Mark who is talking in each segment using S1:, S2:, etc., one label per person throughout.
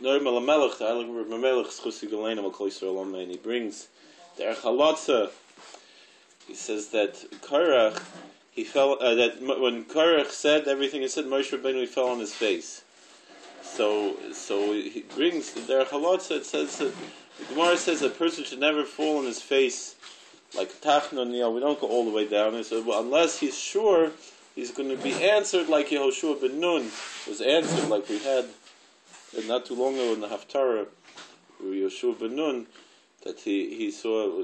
S1: and he brings the Chalotza. He says that Korach, he fell. That when Korach said everything he said, Moshe Rabbeinu, he fell on his face. So he brings the Chalotza. It says that the Gemara says a person should never fall on his face like Tachnon. We don't go all the way down. So unless he's sure he's going to be answered like Yehoshua ben Nun was answered, like we had not too long ago in the Haftarah, Yehoshua ben Nun, that he saw.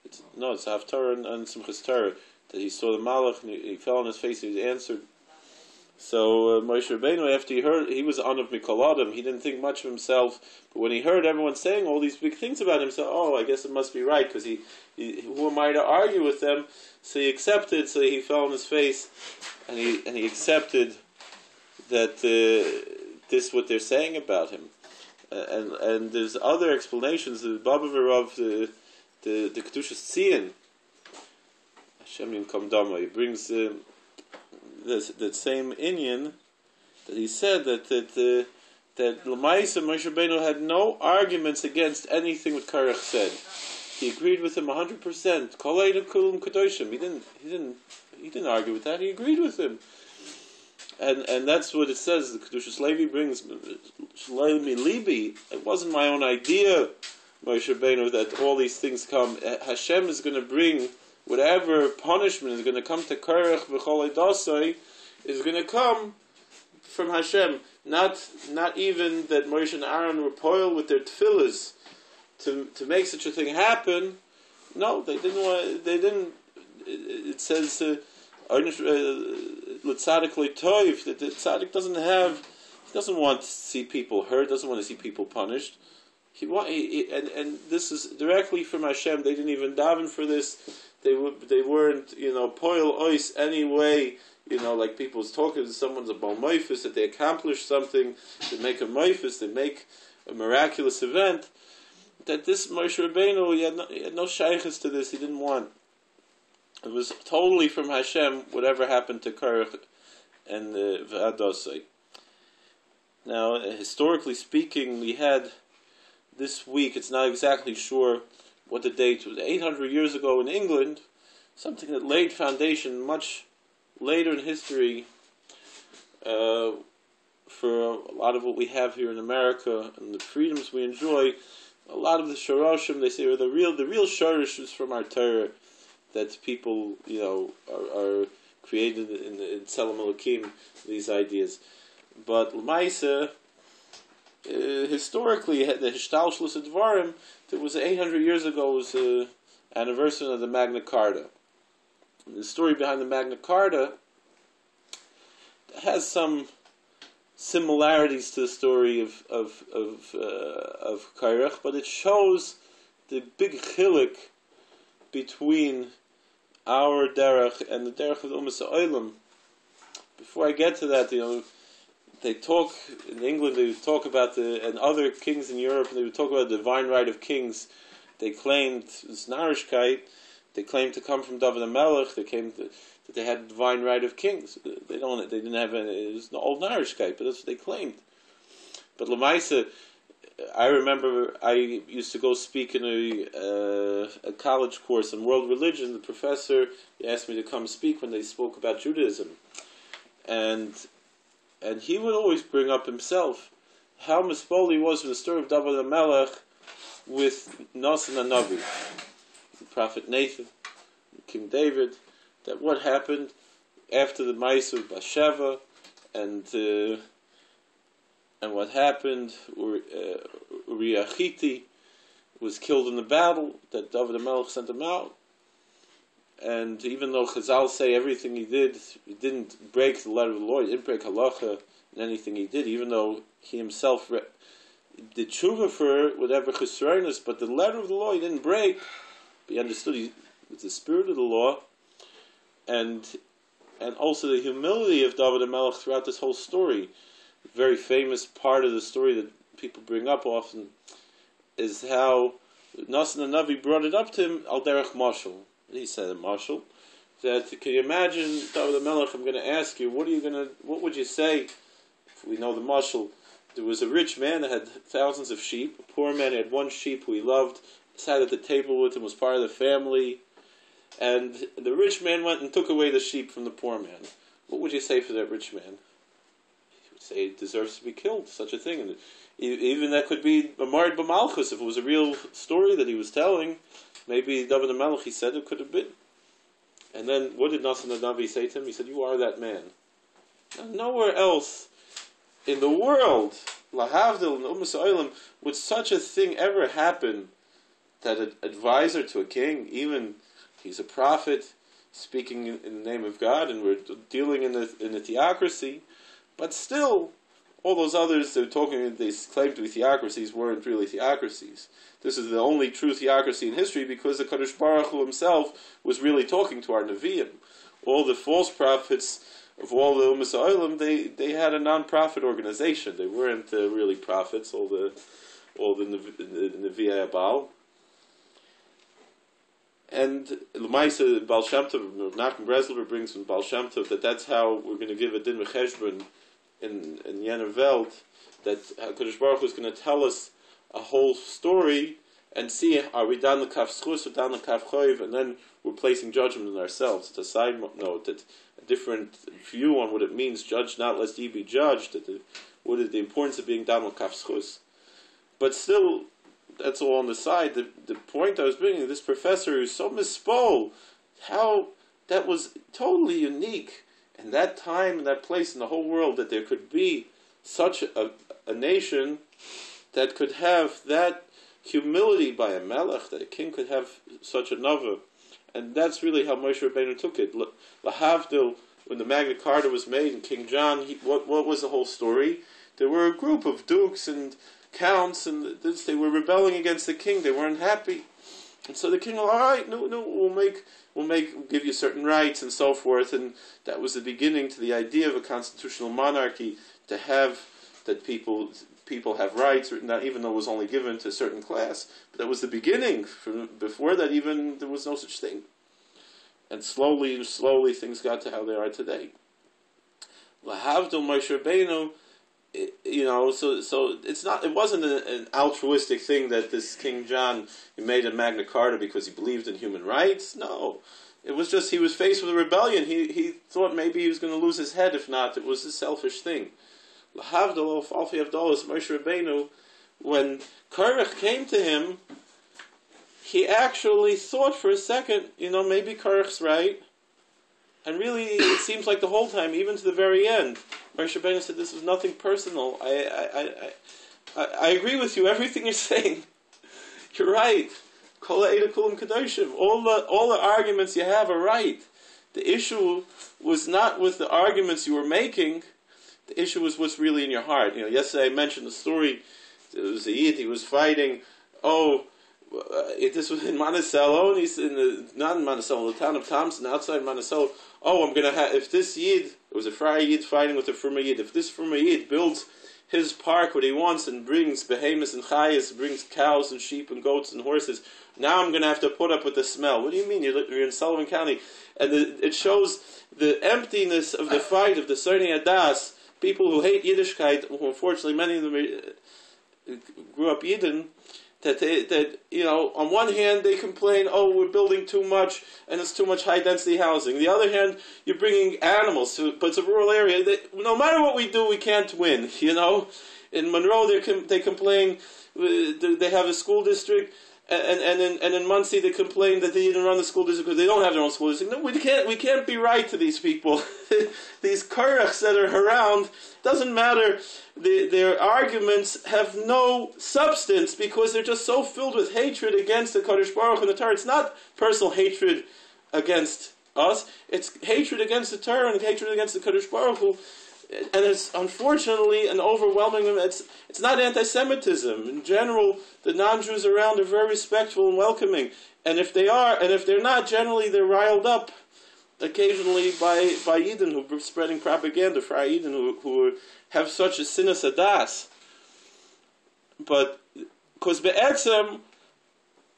S1: It's Haftarah and Simchas Torah, that he saw the Malach and he fell on his face and he was answered. So Moshe Rabbeinu, after he heard, he was on of Mikol Adam, he didn't think much of himself, but when he heard everyone saying all these big things about him, he said, I guess it must be right, because who am I to argue with them? So he accepted, so he fell on his face, and he accepted that this is what they're saying about him. And there's other explanations. The Baba Verav, the Kedushas Tzion, Hashem Yimkom Dama, he brings that same Inyan that he said that L'maisa Moshe Rabbeinu had no arguments against anything what Korach said. He agreed with him 100%. Kol Eida Kulam Kadoshim. He didn't argue with that. He agreed with him. And that's what it says. The Kedushas Levi brings Shleimi Libi. It wasn't my own idea, Moshe Rabbeinu, that all these things come. Hashem is going to bring whatever punishment is going to come to Korach v'chol Eidasai is going to come from Hashem. Not even that Moshe and Aaron were poiled with their tefillahs to make such a thing happen. No, they didn't. It says l'tzadik le'toiv, that the tzaddik doesn't want to see people hurt, doesn't want to see people punished. And this is directly from Hashem. They didn't even daven for this. They weren't, poil ois anyway. Like people was talking to someone's about moifus, that they accomplished something, they make a moifus, they make a miraculous event. That this Moshe Rabbeinu, he had no shaykhs to this. He didn't want. It was totally from Hashem. Whatever happened to Korach and V'adosai. Now, historically speaking, we had this week. It's not exactly sure what the date was. 800 years ago in England, something that laid foundation much later in history for a lot of what we have here in America and the freedoms we enjoy. A lot of the shoroshim, they say, are the real shorosh is from our Torah, that people, are created in Tzelem Elokim, these ideas. But l'maisa, historically, the Hishtalshlus Advarim, that was 800 years ago, was the anniversary of the Magna Carta. And the story behind the Magna Carta has some similarities to the story of Korach, but it shows the big chiluk between our derech and the derech of the Umas Ha'olam. Before I get to that, they talk in England. They would talk about and other kings in Europe. They would talk about the divine right of kings. They claimed this narishkeit. They claimed to come from David HaMelech. They claimed that they had divine right of kings. They didn't have any. It was the old narishkeit, but that's what they claimed. But Lamaisa, I remember I used to go speak in a college course on world religion. The professor asked me to come speak when they spoke about Judaism, and he would always bring up himself how mispol he was in the story of David HaMelech with Nasan and Navi, the prophet Nathan, King David. That what happened after the Ma'aseh of Bathsheba, and what happened, Uriah Hitti was killed in the battle, that David HaMelech sent him out. And even though Chazal say everything he didn't break the letter of the law, he didn't break halacha in anything he did, even though he himself did tshuva for whatever chesroinus, but the letter of the law he didn't break. He understood it's the spirit of the law, and also the humility of David HaMelech throughout this whole story. A very famous part of the story that people bring up often is how Nasan and Navi brought it up to him al derech mashal. He said a mashal, that can you imagine, David HaMelech, I'm going to ask you, what would you say, if we know the mashal, there was a rich man that had thousands of sheep. A poor man had one sheep who he loved, sat at the table with him, was part of the family. And the rich man went and took away the sheep from the poor man. What would you say for that rich man? You would say it deserves to be killed, such a thing. And even that could be a Mard B'Malchus, if it was a real story that he was telling. Maybe David HaMelech, he said it could have been. And then what did Nasan Navi say to him? He said, you are that man. Now, nowhere else in the world, Lahavdil and Umas Oilam, would such a thing ever happen that an advisor to a king, even he's a prophet, speaking in the name of God, and we're dealing in a theocracy, but still, all those others they claimed to be theocracies weren't really theocracies. This is the only true theocracy in history because the Kadosh Baruch Hu himself was really talking to our Nevi'im. All the false prophets of all the Umas Ha'olam, they had a non-profit organization. They weren't really prophets, all the Nevi'ai Abal. And L'maisa, Baal Shem Tov, Nachman Breslover brings from Baal Shem Tov that that's how we're going to give a din v'cheshbon in Jener Welt, that HaKadosh Baruch Hu is going to tell us a whole story and see, are we down the kaf schus or down the kaf choiv, and then we're placing judgment on ourselves. It's a side note, that a different view on what it means, judge not lest ye be judged, what is the importance of being down the kaf schus. But still, that's all on the side. The point I was bringing, this professor who's so mispol, how that was totally unique in that time, in that place, in the whole world, that there could be such a nation that could have that humility by a melech, that a king could have such a nava. And that's really how Moshe Rabbeinu took it. Lahavdil, when the Magna Carta was made, and King John, what was the whole story? There were a group of dukes and counts, and they were rebelling against the king. They weren't happy, and so the king, all right, no, we'll give you certain rights and so forth. And that was the beginning to the idea of a constitutional monarchy, to have that people have rights, not even though it was only given to a certain class. But that was the beginning. Before that, even there was no such thing. And slowly things got to how they are today. Lahavdil Moshe Rabbeinu. So it's not. It wasn't an altruistic thing that this King John made a Magna Carta because he believed in human rights. No, it was just he was faced with a rebellion. He thought maybe he was going to lose his head. If not, it was a selfish thing. Lahavdil Alfi Avdolos Moshe Rabbeinu, when Korach came to him, he actually thought for a second, maybe Korach's right. And really, it seems like the whole time, even to the very end, Moshe Rabbeinu said, "This was nothing personal. I agree with you. Everything you're saying, you're right. Kol ha'eda kulam kadoshim. All the arguments you have are right. The issue was not with the arguments you were making. The issue was what's really in your heart. Yesterday I mentioned the story. There was a Yid. He was fighting. This was in Monticello, and he's not in Monticello, the town of Thompson, outside Monticello. I'm going to have, if this Yid, it was a Friar Yid fighting with a Fruma Yid, if this Fruma Yid builds his park what he wants and brings behemoths and chayas, brings cows and sheep and goats and horses, now I'm going to have to put up with the smell. What do you mean? You're in Sullivan County. And it shows the emptiness of the fight of the Sernei Adas, people who hate Yiddishkeit, who unfortunately many of them grew up Yidden, that on one hand they complain, we're building too much and it's too much high density housing. On the other hand, you're bringing animals but it's a rural area. No matter what we do, we can't win. In Monroe they complain they have a school district, and in Monsey they complain that they didn't run the school district because they don't have their own school district. No, we can't be right to these people. These Korachs that are around, doesn't matter. Their arguments have no substance because they're just so filled with hatred against the Kadosh Baruch Hu and the Torah. It's not personal hatred against us. It's hatred against the Torah and hatred against the Kadosh Baruch Hu. And it's unfortunately an overwhelming. It's not anti-Semitism. In general, the non-Jews around are very respectful and welcoming. And if they are, and if they're not, generally they're riled up occasionally by Yidden who are spreading propaganda, for Yidden who have such a sinas adas. But because be'etzem,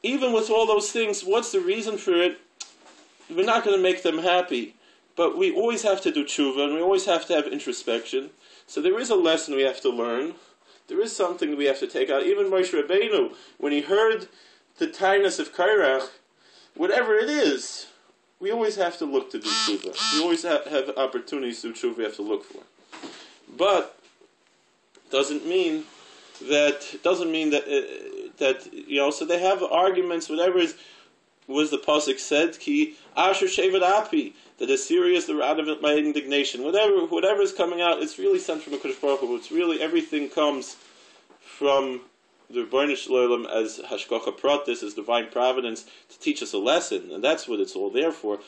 S1: even with all those things, what's the reason for it? We're not going to make them happy. But we always have to do tshuva, and we always have to have introspection. So there is a lesson we have to learn. there is something we have to take out. Even Moshe Rabbeinu, when he heard the tightness of Korach, whatever it is, we always have to look to do tshuva. We always have opportunities to do tshuva we have to look for. But doesn't mean that so they have arguments, whatever is was the pasuk said, ki asher shevet api, that Assyria is the rod of my indignation. Whatever is coming out, it's really sent from a Kodesh Baruch Hu. It's really everything comes from the Rebbeinu Shalom as hashgacha pratis, as divine providence, to teach us a lesson, and that's what it's all there for.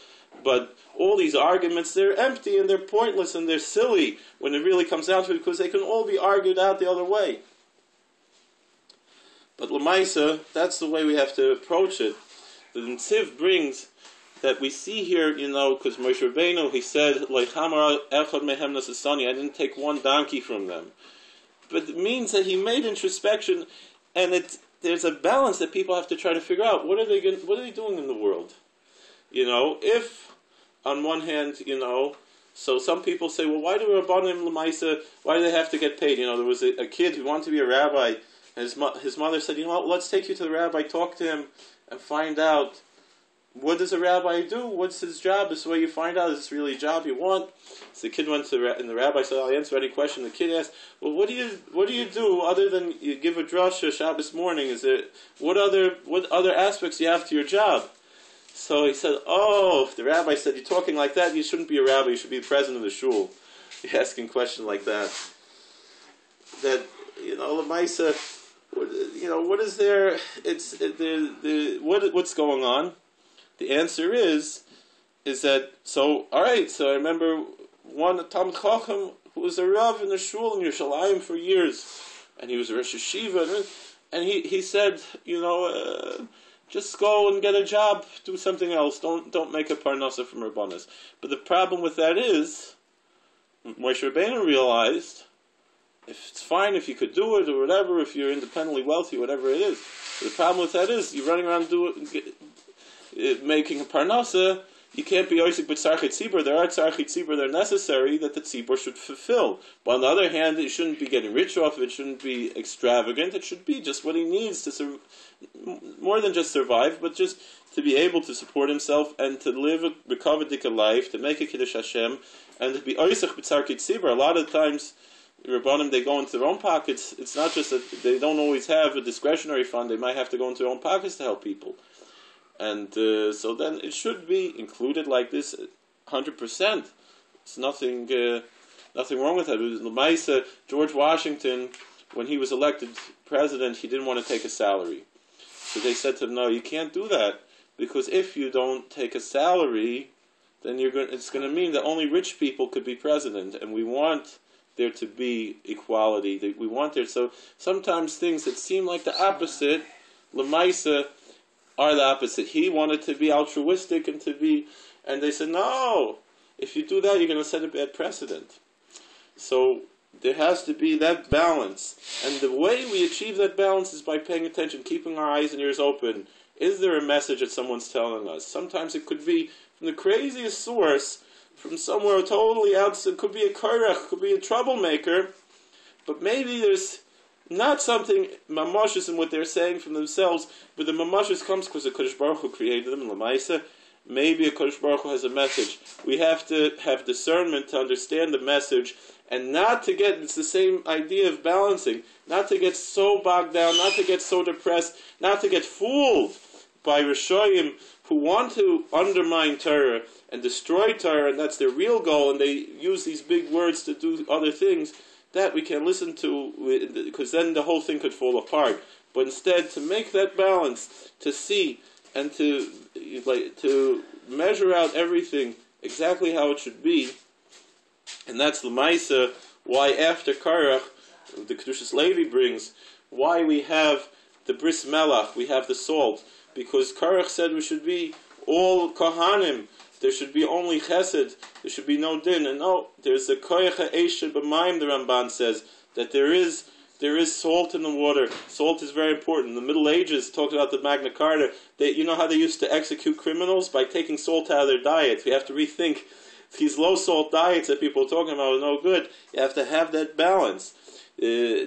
S1: But all these arguments, they're empty and they're pointless and they're silly when it really comes down to it, because they can all be argued out the other way. But Lamaisa, that's the way we have to approach it. The Netziv brings that we see here, because Moshe Rabbeinu, he said, I didn't take one donkey from them. But it means that he made introspection, and there's a balance that people have to try to figure out. What are they doing in the world? If on one hand, so some people say, well, why do Rabbanim L'maisa, why do they have to get paid? There was a kid who wanted to be a rabbi, and his mother said, let's take you to the rabbi, talk to him, and find out, what does a rabbi do? What's his job? This way you find out, is this really a job you want? So the kid went and the rabbi said, I'll answer any question. The kid asked, well, what do you do other than you give a drasha Shabbos morning? What other aspects do you have to your job? So he said, the rabbi said, you're talking like that, you shouldn't be a rabbi, you should be the president of the shul. You're asking a question like that. That, Lamaisa, what is there, what's going on? The answer is that, so I remember one Talmid Chacham who was a Rav in the shul in Yerushalayim for years, and he was a Rosh Yeshiva, and he said, just go and get a job, do something else, don't make a parnasa from Rabbanis. But the problem with that is, Moshe Rabbeinu realized, if it's fine if you could do it, or whatever, if you're independently wealthy, whatever it is. But the problem with that is, you're running around making a parnasa, you can't be oisik with tzarchei tzibur. There are tzarchei tzibur that are necessary that the tzibur should fulfill. But on the other hand, it shouldn't be getting rich off of it, shouldn't be extravagant, it should be just what he needs to more than just survive, but just to be able to support himself and to live a recovered life, to make a Kiddush Hashem, and to be oisik with tzarchei tzibur. A lot of times, Rabbanim, they go into their own pockets. It's not just that they don't always have a discretionary fund, they might have to go into their own pockets to help people. And so then it should be included like this 100%. It's nothing wrong with that. George Washington, when he was elected president, he didn't want to take a salary. So they said to him, no, you can't do that, because if you don't take a salary, then it's going to mean that only rich people could be president, and we want there to be equality. We want there. So sometimes things that seem like the opposite, L'maisa, are the opposite. He wanted to be altruistic and they said, no, if you do that, you're going to set a bad precedent. So there has to be that balance. And the way we achieve that balance is by paying attention, keeping our eyes and ears open. Is there a message that someone's telling us? Sometimes it could be from the craziest source, from somewhere totally outside. It could be a Korach, could be a troublemaker, but maybe there's not something mamashis in what they're saying from themselves, but the mamashis comes because the Kodesh Baruch Hu created them in Lamaisa. Maybe a Kodesh Baruch Hu has a message. We have to have discernment to understand the message, and not to get, it's the same idea of balancing, not to get so bogged down, not to get so depressed, not to get fooled by Rishoyim who want to undermine Torah and destroy Torah, and that's their real goal, and they use these big words to do other things. That we can listen to, because then the whole thing could fall apart. But instead, to make that balance, to see and to measure out everything exactly how it should be, and that's the Maisa. Why after Korach, the Kedushas Levi brings, why we have the bris melach, we have the salt, because Korach said we should be all kohanim. There should be only chesed. There should be no din. And no, there's a koyach ha'eshet b'mayim, the Ramban says, that there is salt in the water. Salt is very important. In the Middle Ages, talked about the Magna Carta. You know how they used to execute criminals? By taking salt out of their diet. We have to rethink these low-salt diets that people are talking about are no good. You have to have that balance.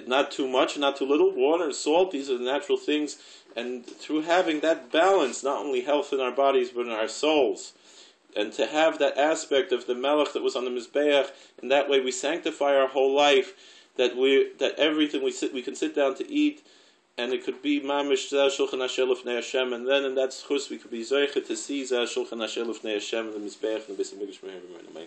S1: not too much, not too little. Water, salt, these are the natural things. And through having that balance, not only health in our bodies, but in our souls, and to have that aspect of the melech that was on the Mizbeach, and that way we sanctify our whole life, that everything we can sit down to eat, and it could be mamish zeh shulchan Hashem lifnei Hashem, and then in that schus we could be zoiche to see zeh shulchan Hashem lifnei Hashem and the Mizbeach and the Beis Hamikdash.